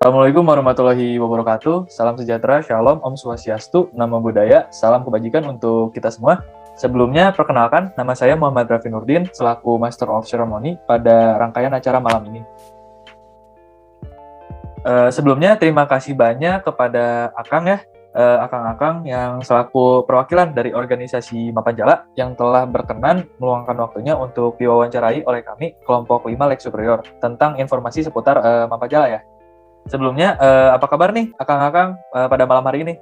Assalamualaikum warahmatullahi wabarakatuh. Salam sejahtera, shalom, om swastiastu, namo buddhaya, salam kebajikan untuk kita semua. Sebelumnya, perkenalkan, nama saya Muhammad Raffi Nurdin, selaku Master of Ceremony pada rangkaian acara malam ini. Sebelumnya, terima kasih banyak kepada Akang ya, Akang-akang yang selaku perwakilan dari organisasi Mapanjala yang telah berkenan meluangkan waktunya untuk diwawancarai oleh kami, kelompok 5 Lek Superior, tentang informasi seputar Mapanjala ya. Sebelumnya, apa kabar nih akang-akang pada malam hari ini?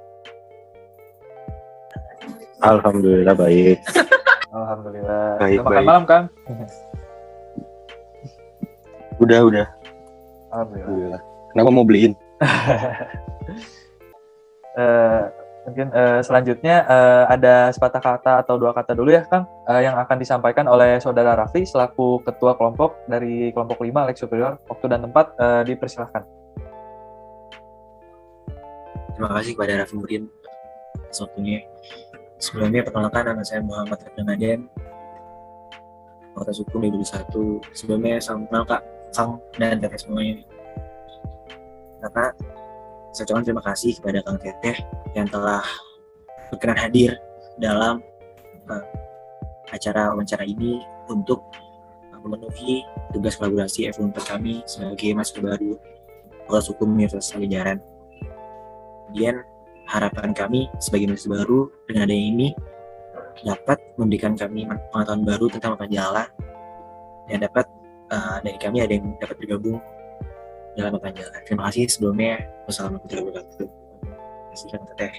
Alhamdulillah baik. Alhamdulillah. Baik, Udah makan baik. malam, Kang? Udah. Alhamdulillah. Kenapa mau beliin? Mungkin selanjutnya ada sepatah kata atau dua kata dulu ya, Kang, yang akan disampaikan oleh Saudara Raffi selaku Ketua Kelompok dari Kelompok 5 Lek Superior. Waktu dan tempat dipersilahkan. Terima kasih kepada Raffi Nurdin atas waktunya. Sebelumnya perkenalkan, nama saya Muhammad Raffi Nurdin, Fakultas Hukum 2021. Sebelumnya salam kenal Kak, Kang dan Teteh semuanya. Kakak, saya ucapkan terima kasih kepada Kang Teteh yang telah berkenan hadir dalam acara wawancara ini untuk memenuhi tugas kolaborasi F4 kami sebagai mahasiswa baru Fakultas Hukum Universitas Pajajaran. Kemudian harapan kami sebagai mahasiswa baru dengan adanya ini dapat memberikan kami pengetahuan baru tentang Mapanjala dan dapat dari kami ada yang dapat bergabung dalam Mapanjala. Terima kasih sebelumnya. Wassalamualaikum warahmatullahi wabarakatuh. Teteh.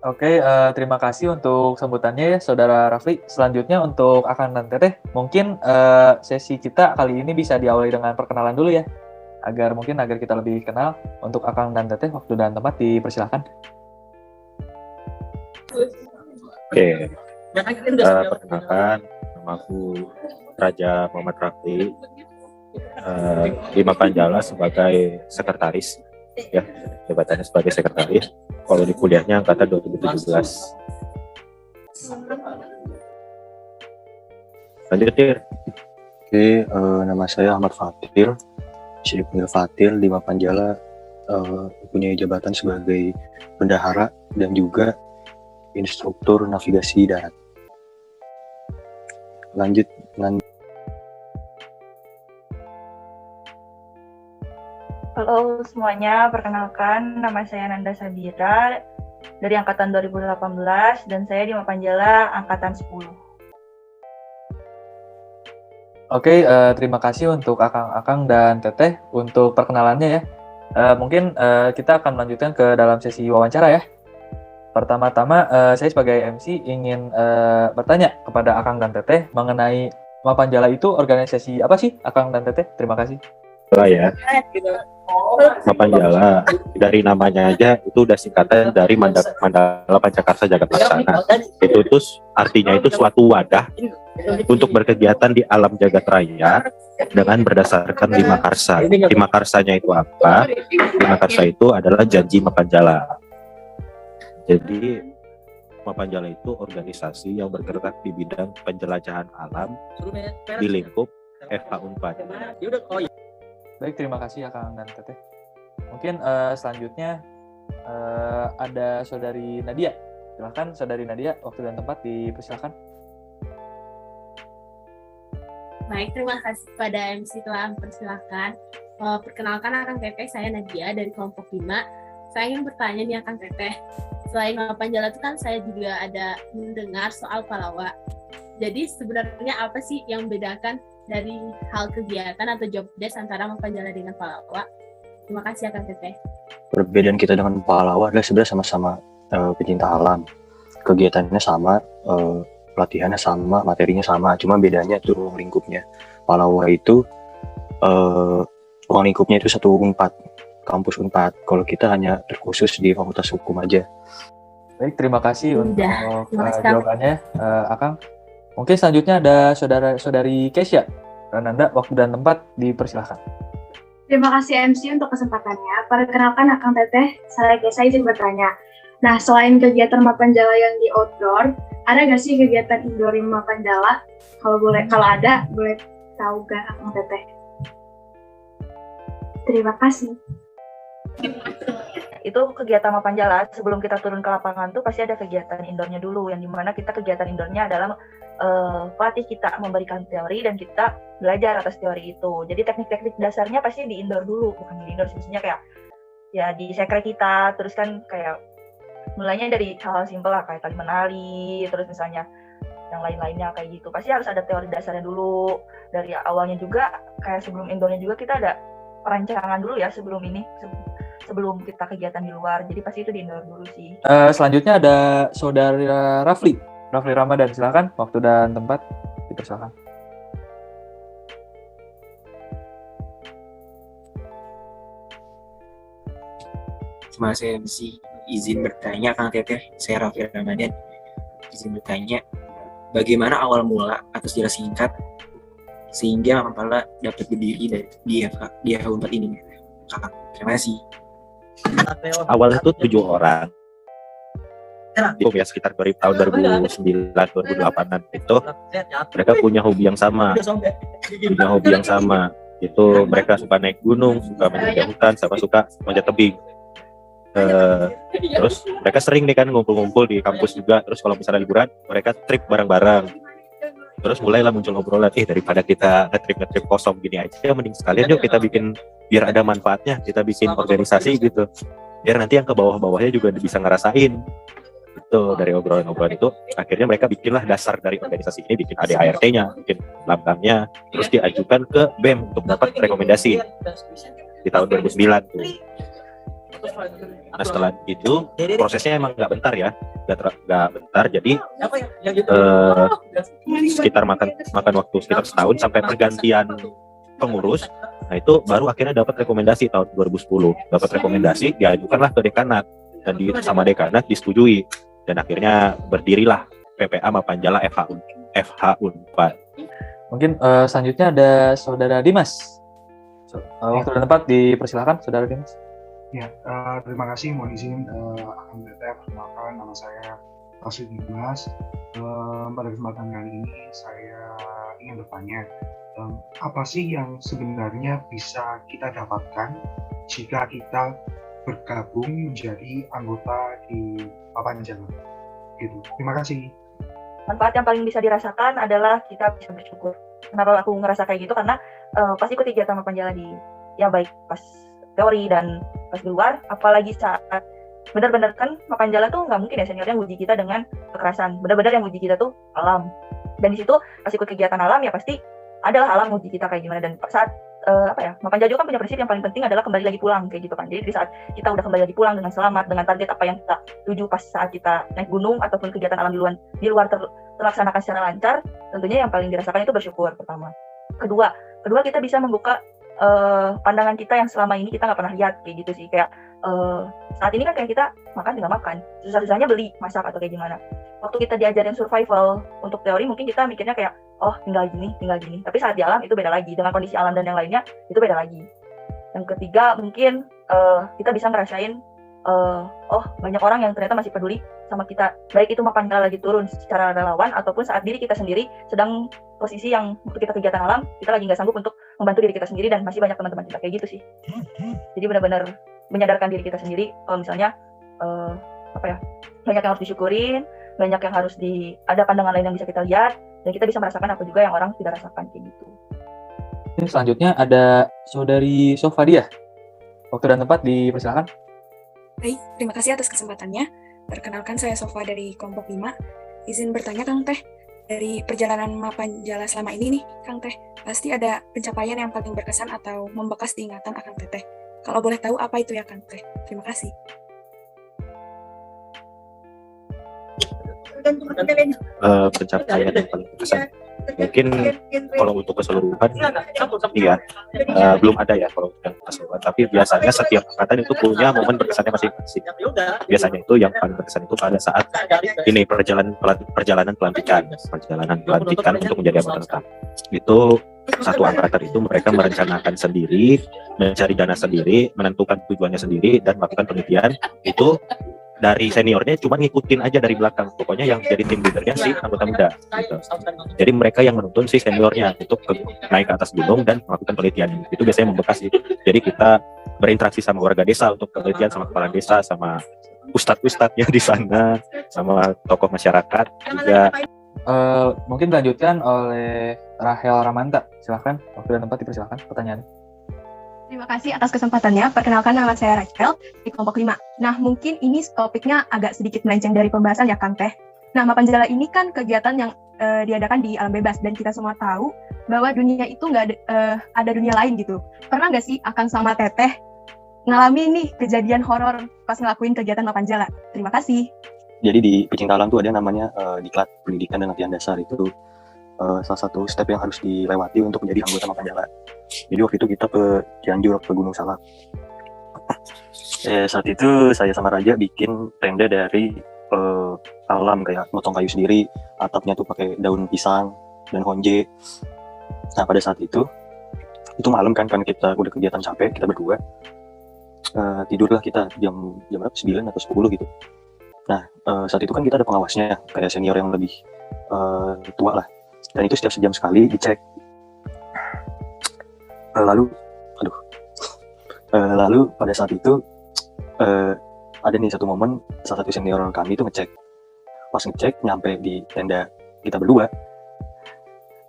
Oke, terima kasih untuk sambutannya ya, Saudara Raffi. Selanjutnya untuk Akang dan Teteh, mungkin sesi kita kali ini bisa diawali dengan perkenalan dulu ya, agar kita lebih kenal. Untuk Akang dan Teteh, waktu dan tempat dipersilahkan. Oke. Perkenalkan, nama aku Raja Muhammad Raffi, di Mapanjala sebagai sekretaris. Ya, jabatannya sebagai sekretaris. Kalau di kuliahnya angkatan 2017. Lanjut, Tir. Oke, nama saya Ahmad Fatil, Syekh Fatil di Mapanjala, punya jabatan sebagai bendahara dan juga instruktur navigasi darat. Lanjut. Halo semuanya, perkenalkan nama saya Nanda Sabira dari angkatan 2018 dan saya di Mapanjala angkatan 10. Oke, terima kasih untuk Akang-akang dan Teteh untuk perkenalannya ya. Mungkin kita akan melanjutkan ke dalam sesi wawancara ya. Pertama-tama, saya sebagai MC ingin bertanya kepada Akang dan Teteh mengenai Mapanjala itu organisasi apa sih, Akang dan Teteh? Terima kasih. Ya. Mapanjala dari namanya aja itu udah singkatan dari Mandala Pancakarsa Jagat Laksana. Itu terus artinya itu suatu wadah untuk berkegiatan di alam jagat raya dengan berdasarkan 5 karsa. 5 karsanya itu apa? 5 karsa itu adalah janji Mapanjala. Jadi Mapanjala itu organisasi yang bergerak di bidang penjelajahan alam di lingkup FH Unpad. Baik, terima kasih Akang dan Teteh. Mungkin selanjutnya ada Saudari Nadia. Silakan Saudari Nadia, waktu dan tempat dipersilakan. Baik, terima kasih kepada MC telah mempersilahkan. Perkenalkan Akang Teteh, saya Nadia dari kelompok 5. Saya ingin bertanya nih Akang Teteh. Selain Mapanjala itu kan saya juga ada mendengar soal Palawa. Jadi sebenarnya apa sih yang membedakan dari hal kegiatan atau job desk antara Mapanjala dengan Palawa? Terima kasih Akang Teteh. Perbedaan kita dengan Palawa adalah sebenarnya sama-sama pecinta alam. Kegiatannya sama, pelatihannya sama, materinya sama, cuma bedanya itu ruang lingkupnya. Palawa itu ruang lingkupnya itu satu Unpad, kampus Unpad. Kalau kita hanya terkhusus di Fakultas Hukum aja. Baik, terima kasih untuk terima kasih, jawabannya, Akang. Mungkin selanjutnya ada Saudari Kesya. Nanda, waktu dan tempat dipersilahkan. Terima kasih MC untuk kesempatannya. Perkenalkan Akang Teteh, saya izin bertanya. Nah, selain kegiatan Mapanjala yang di outdoor, ada nggak sih kegiatan indoor di Mapanjala? Kalau ada, boleh tahu gak Akang Teteh? Terima kasih. Itu kegiatan Mapanjala sebelum kita turun ke lapangan tuh pasti ada kegiatan indoornya dulu, yang dimana kita kegiatan indoornya adalah pelatih kita memberikan teori dan kita belajar atas teori itu. Jadi teknik-teknik dasarnya pasti di indoor dulu, bukan di indoor, misalnya kayak ya di sekre kita, terus kan kayak mulainya dari hal-hal simpel lah kayak tali menali, terus misalnya yang lain-lainnya kayak gitu. Pasti harus ada teori dasarnya dulu. Dari awalnya juga kayak sebelum indoornya juga kita ada perancangan dulu ya sebelum ini, sebelum kita kegiatan di luar. Jadi pasti itu di indoor dulu sih. Selanjutnya ada Saudara Rafli Ramadan. Silakan, waktu dan tempat dipersilakan. Terima kasih MC. Izin bertanya Kang Teteh, saya Rafli Ramadan. Izin bertanya, bagaimana awal mula atau sejarah singkat sehingga Mapanjala dapat berdiri di FH4 ini? Kang, terima kasih. Awalnya itu 7 orang. Itu ya sekitar tahun 2009, 2008an itu mereka punya hobi yang sama. Itu mereka suka naik gunung, suka menjaga hutan, sama suka manjat tebing. Terus mereka sering nih kan ngumpul-ngumpul di kampus juga. Terus kalau misalnya liburan mereka trip bareng-bareng. Terus mulailah muncul obrolan, daripada kita nge-trip kosong gini aja, mending sekalian yuk kita bikin, biar ada manfaatnya, kita bikin organisasi gitu, biar nanti yang ke bawah-bawahnya juga bisa ngerasain. Itu dari obrolan-obrolan itu akhirnya mereka bikinlah dasar dari organisasi ini, bikin ADART-nya, bikin lambangnya, terus diajukan ke BEM untuk dapat rekomendasi di tahun 2009 tuh. Nah setelah itu prosesnya emang nggak bentar ya, nggak bentar. Jadi sekitar makan waktu sekitar setahun sampai pergantian pengurus. Nah itu baru akhirnya dapat rekomendasi tahun 2010. Dapat rekomendasi, diajukanlah ke dekanat dan sama dekanat disetujui, dan akhirnya berdirilah PPA Mapanjala FH Unpad. Mungkin selanjutnya ada Saudara Dimas. Waktu dan tempat dipersilakan, Saudara Dimas. Ya, terima kasih. Mohon izin Akang Teteh, perkenalkan nama saya Rasul Dimas. Pada kesempatan kali ini saya ingin bertanya, apa sih yang sebenarnya bisa kita dapatkan jika kita bergabung menjadi anggota di Mapanjala? Gitu. Terima kasih. Manfaat yang paling bisa dirasakan adalah kita bisa bersyukur. Kenapa aku ngerasa kayak gitu? Karena pas ikut kegiatan Mapanjala di, ya baik pas teori dan pas di luar, apalagi saat benar-benar kan Mapanjala tuh nggak mungkin ya seniornya nguji kita dengan kekerasan. Benar-benar yang nguji kita tuh alam. Dan di situ pas ikut kegiatan alam ya pasti adalah alam nguji kita kayak gimana. Dan saat Mapanjala juga kan punya prinsip yang paling penting adalah kembali lagi pulang kayak gitu kan. Jadi di saat kita udah kembali lagi pulang dengan selamat, dengan target apa yang kita tuju pas saat kita naik gunung ataupun kegiatan alam di luar terlaksanakan secara lancar, tentunya yang paling dirasakan itu bersyukur pertama. Kedua kita bisa membuka pandangan kita yang selama ini kita nggak pernah lihat kayak gitu sih. Kayak saat ini kan kayak kita makan tinggal makan, susah-susahnya beli masak atau kayak gimana. Waktu kita diajarin survival untuk teori mungkin kita mikirnya kayak tinggal gini, tapi saat di alam itu beda lagi, dengan kondisi alam dan yang lainnya itu beda lagi. Yang ketiga mungkin kita bisa ngerasain banyak orang yang ternyata masih peduli sama kita, baik itu Mapanjala lagi turun secara relawan ataupun saat diri kita sendiri sedang posisi yang waktu kita kegiatan alam kita lagi nggak sanggup untuk membantu diri kita sendiri, dan masih banyak teman-teman kita kayak gitu sih. Jadi benar-benar menyadarkan diri kita sendiri kalau misalnya banyak yang harus disyukurin, banyak yang harus ada pandangan lain yang bisa kita lihat, dan kita bisa merasakan apa juga yang orang tidak rasakan kayak gitu. Selanjutnya ada Saudari Sofadia. Waktu dan tempat dipersilakan. Baik, terima kasih atas kesempatannya. Perkenalkan saya Sofa dari kelompok 5. Izin bertanya Kang Teh, dari perjalanan Mapanjala selama ini nih Kang Teh, pasti ada pencapaian yang paling berkesan atau membekas di ingatan Akang Teteh. Kalau boleh tahu apa itu ya Kang Teh? Terima kasih. Pencapaian yang paling berkesan mungkin kalau untuk keseluruhan belum ada ya kalau untuk keseluruhan, tapi biasanya setiap angkatan itu punya momen berkesannya masing-masing. Biasanya itu yang paling berkesan itu pada saat ini perjalanan pelantikan untuk menjadi anggota tetap. Itu satu angkatan itu mereka merencanakan sendiri, mencari dana sendiri, menentukan tujuannya sendiri, dan melakukan penelitian itu dari seniornya cuma ngikutin aja dari belakang. Pokoknya yang jadi tim leadernya si anggota muda gitu. Jadi mereka yang menuntun si seniornya untuk naik ke atas gunung dan melakukan penelitian. Itu biasanya membekas sih. Jadi kita berinteraksi sama warga desa untuk penelitian, sama kepala desa, sama ustadz-ustadznya di sana, sama tokoh masyarakat juga. Mungkin dilanjutkan oleh Rahel Ramanta. Silahkan, waktu dan tempat dipersilahkan pertanyaan. Terima kasih atas kesempatannya. Perkenalkan, nama saya Rachel di kelompok 5. Nah, mungkin ini topiknya agak sedikit melenceng dari pembahasan ya, Kang Teh. Nah, Mapanjala ini kan kegiatan yang diadakan di alam bebas, dan kita semua tahu bahwa dunia itu nggak ada dunia lain gitu. Pernah nggak sih Akang sama Teteh ngalamin nih kejadian horor pas ngelakuin kegiatan Mapanjala? Terima kasih. Jadi di Pecinta Alam tuh ada namanya Diklat Pendidikan dan Latihan Dasar. Itu salah satu step yang harus dilewati untuk menjadi anggota Mapanjala. Jadi waktu itu kita ke Cianjur, ke Gunung Salak. Saat itu saya sama Raja bikin tenda dari alam, kayak motong kayu sendiri, atapnya tuh pakai daun pisang dan honje. Nah pada saat itu malam kan kita udah kegiatan capek, kita berdua tidurlah kita jam berapa, 9 atau 10 gitu. Nah saat itu kan kita ada pengawasnya, kayak senior yang lebih tua lah. Dan itu setiap sejam sekali dicek. Lalu pada saat itu ada nih satu momen, salah satu senior kami itu ngecek. Pas ngecek nyampe di tenda kita berdua,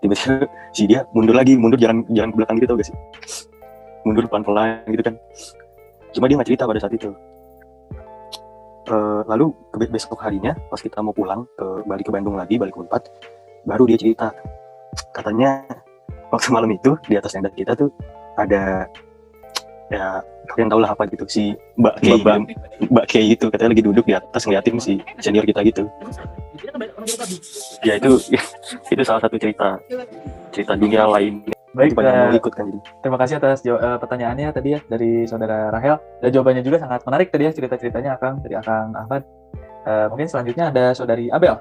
tiba-tiba si dia mundur jalan ke belakang gitu, tau gak sih? Mundur pelan-pelan gitu kan. Cuma dia nggak cerita pada saat itu. Lalu besok harinya pas kita mau pulang balik ke Bandung lagi, balik ke Unpad, baru dia cerita, katanya waktu malam itu di atas tenda kita tuh ada, ya kalian tau lah apa gitu, si Mbak Kay gitu, katanya lagi duduk di atas ngeliatin si senior kita gitu. Ya itu salah satu cerita dunia lain. Baik, ikut kan. Terima kasih atas pertanyaannya tadi ya dari saudara Rahel, dan jawabannya juga sangat menarik tadi ya, cerita-ceritanya dari Akang Ahmad. Mungkin selanjutnya ada saudari Abel.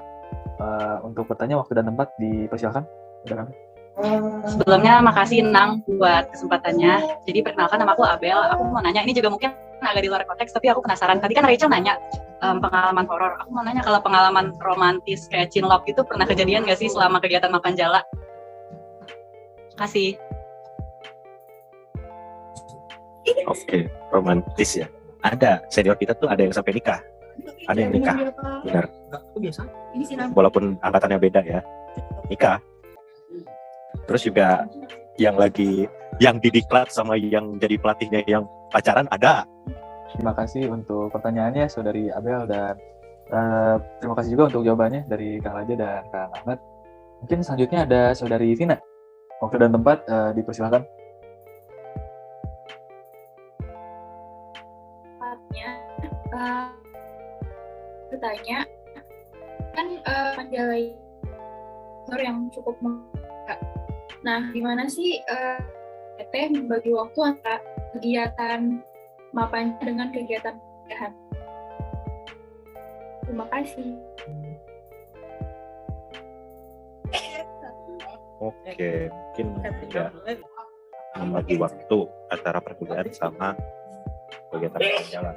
Untuk bertanya, waktu dan tempat dipersilakan. Sebelumnya makasih Nang buat kesempatannya. Jadi perkenalkan, nama aku Abel. Aku mau nanya, ini juga mungkin agak di luar konteks, tapi aku penasaran. Tadi kan Rachel nanya pengalaman horor. Aku mau nanya, kalau pengalaman romantis kayak cinlok itu pernah kejadian nggak sih selama kegiatan Mapanjala? Kasih. Oke, romantis ya. Ada senior kita tuh ada yang sampai nikah. Ada yang nikah, benar. Walaupun angkatannya beda ya, nikah. Terus juga yang di diklat sama yang jadi pelatihnya yang pacaran ada. Terima kasih untuk pertanyaannya saudari Abel, dan terima kasih juga untuk jawabannya dari Kang Raja dan Kang Ahmad. Mungkin selanjutnya ada saudari Vina. Waktu dan tempat dipersilakan. Bertanya kan Mapanjala yang cukup mengangkat. Nah, gimana sih Teteh membagi waktu antara kegiatan Mapanjala dengan kegiatan pendidikan? Terima kasih. Oke, mungkin ya membagi waktu antara perkuliahan sama kegiatan Mapanjala.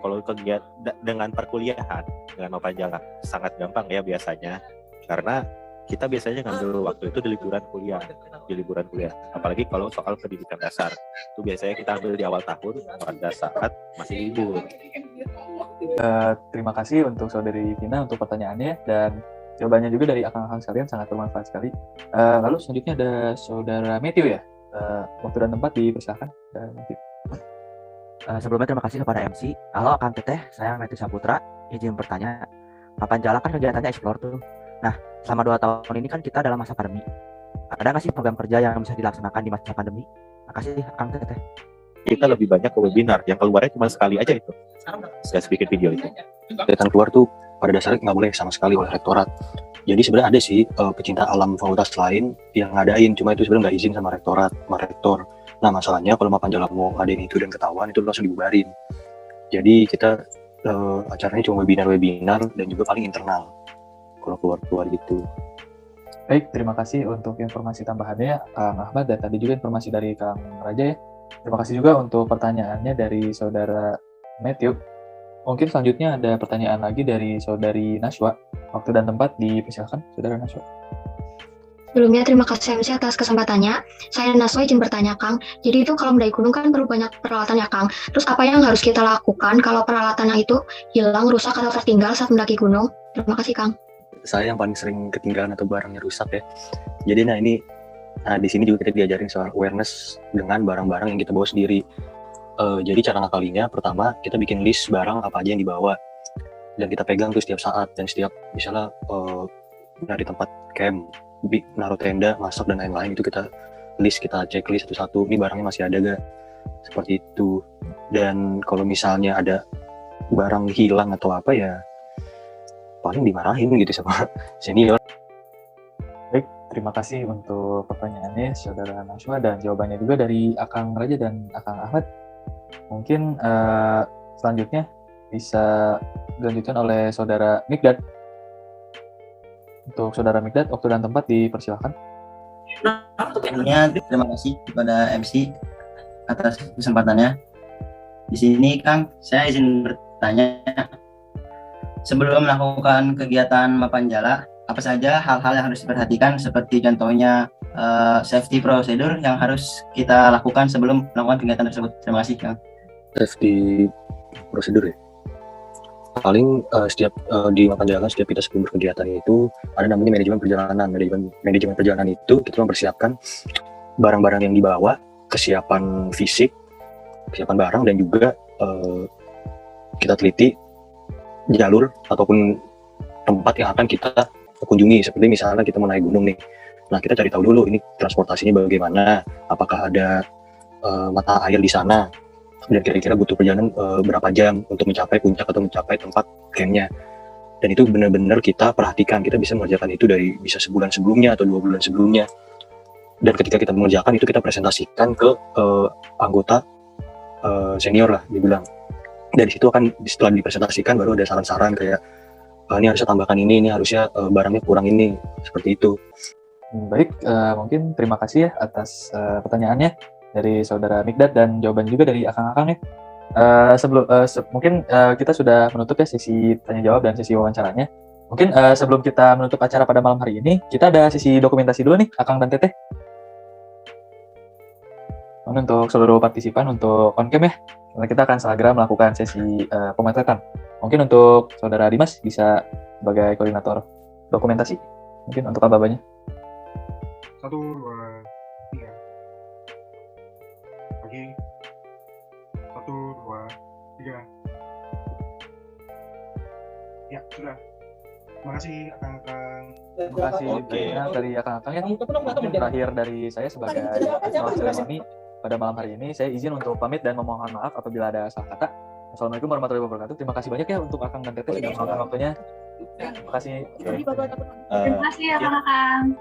Kalau kegiatan dengan perkuliahan dengan Mapanjala sangat gampang ya biasanya, karena kita biasanya ngambil waktu itu di liburan kuliah. Apalagi kalau soal pendidikan dasar, itu biasanya kita ambil di awal tahun pada saat masih libur. Terima kasih untuk saudari Vina untuk pertanyaannya, dan jawabannya juga dari akang-akang sekalian sangat bermanfaat sekali. Lalu selanjutnya ada saudara Matthew ya. Waktu dan tempat dipersilakan. Sebelumnya terima kasih kepada MC. Halo Kang Teteh, saya Matthew Saputra. Izin bertanya, Mapanjala kan kegiatannya explore tuh. Nah, selama 2 tahun ini kan kita dalam masa pandemi. Ada nggak sih program kerja yang bisa dilaksanakan di masa pandemi? Makasih Kang Teteh. Kita lebih banyak ke webinar, yang keluarnya cuma sekali aja itu. Saya bikin video itu. Kegiatan keluar tuh pada dasarnya nggak boleh sama sekali oleh rektorat. Jadi sebenarnya ada sih pecinta alam fakultas lain yang ngadain, cuma itu sebenarnya nggak izin sama rektorat, sama rektor. Nah masalahnya kalau Mapanjala mau ngadain itu dan ketahuan, itu langsung dibubarin. Jadi kita acaranya cuma webinar dan juga paling internal kalau keluar gitu. Baik, terima kasih untuk informasi tambahannya Kang Ahmad, dan tadi juga informasi dari Kang Raja ya. Terima kasih juga untuk pertanyaannya dari saudara Matthew. Mungkin selanjutnya ada pertanyaan lagi dari Saudari Naswa. Waktu dan tempat dipersilakan, Saudara Naswa. Sebelumnya, terima kasih MC atas kesempatannya. Saya Naswa izin bertanya, Kang. Jadi itu kalau mendaki gunung kan perlu banyak peralatan ya, Kang. Terus apa yang harus kita lakukan kalau peralatannya itu hilang, rusak, atau tertinggal saat mendaki gunung? Terima kasih, Kang. Saya yang paling sering ketinggalan atau barangnya rusak ya. Jadi di sini juga kita diajarin soal awareness dengan barang-barang yang kita bawa sendiri. Jadi cara ngakalinya, pertama kita bikin list barang apa aja yang dibawa. Dan kita pegang tuh setiap saat, dan setiap misalnya dari tempat camp, naruh tenda, masak dan lain-lain, itu kita list, kita checklist satu-satu, ini barangnya masih ada gak, seperti itu. Dan kalau misalnya ada barang hilang atau apa ya paling dimarahin gitu sama senior. Baik, terima kasih untuk pertanyaannya Saudara Naswa dan jawabannya juga dari Akang Raja dan Akang Ahmad. Mungkin selanjutnya bisa dilanjutkan oleh Saudara Mikdad. Untuk Saudara Mikdad, waktu dan tempat dipersilakan. Terima kasih kepada MC atas kesempatannya. Di sini Kang, saya izin bertanya. Sebelum melakukan kegiatan Mapanjala, apa saja hal-hal yang harus diperhatikan seperti contohnya safety procedure yang harus kita lakukan sebelum melakukan kegiatan tersebut? Terima kasih Kang. Safety procedure ya? Paling setiap di Mapanjala, setiap kita sebelum berkegiatan itu ada namanya manajemen perjalanan. Manajemen perjalanan itu kita mempersiapkan barang-barang yang dibawa, kesiapan fisik, kesiapan barang, dan juga kita teliti jalur ataupun tempat yang akan kita kunjungi. Seperti misalnya kita mau naik gunung nih, nah kita cari tahu dulu ini transportasinya bagaimana, apakah ada mata air di sana, dan kira-kira butuh perjalanan berapa jam untuk mencapai puncak atau mencapai tempat campnya. Dan itu benar-benar kita perhatikan, kita bisa mengerjakan itu dari bisa sebulan sebelumnya atau 2 bulan sebelumnya. Dan ketika kita mengerjakan itu, kita presentasikan ke anggota senior lah dibilang. Dari situ akan setelah dipresentasikan baru ada saran-saran kayak ini harusnya tambahkan ini harusnya barangnya kurang ini, seperti itu. Baik, mungkin terima kasih ya atas pertanyaannya dari Saudara Mikdad dan jawaban juga dari Akang-Akang ya. Mungkin kita sudah menutup ya sesi tanya jawab dan sesi wawancaranya. Mungkin sebelum kita menutup acara pada malam hari ini, kita ada sesi dokumentasi dulu nih, Akang dan Teteh. Untuk seluruh partisipan untuk on cam ya, karena kita akan segera melakukan sesi pemotretan. Mungkin untuk Saudara Dimas bisa sebagai koordinator dokumentasi, mungkin untuk aba-abanya. 1, 2, 3. Lagi. 1, 2, 3. Ya, sudah. Terima kasih Akang-Akang. Terima kasih dari Akang-Akang ya. Mungkin terakhir dari saya sebagai seremoni pada malam hari ini, saya izin untuk pamit dan memohon maaf apabila ada salah kata. Assalamualaikum warahmatullahi wabarakatuh. Terima kasih banyak ya untuk Akang dan Teteh sudah meluangkan waktunya. Terima kasih. Terima kasih Akang-Akang.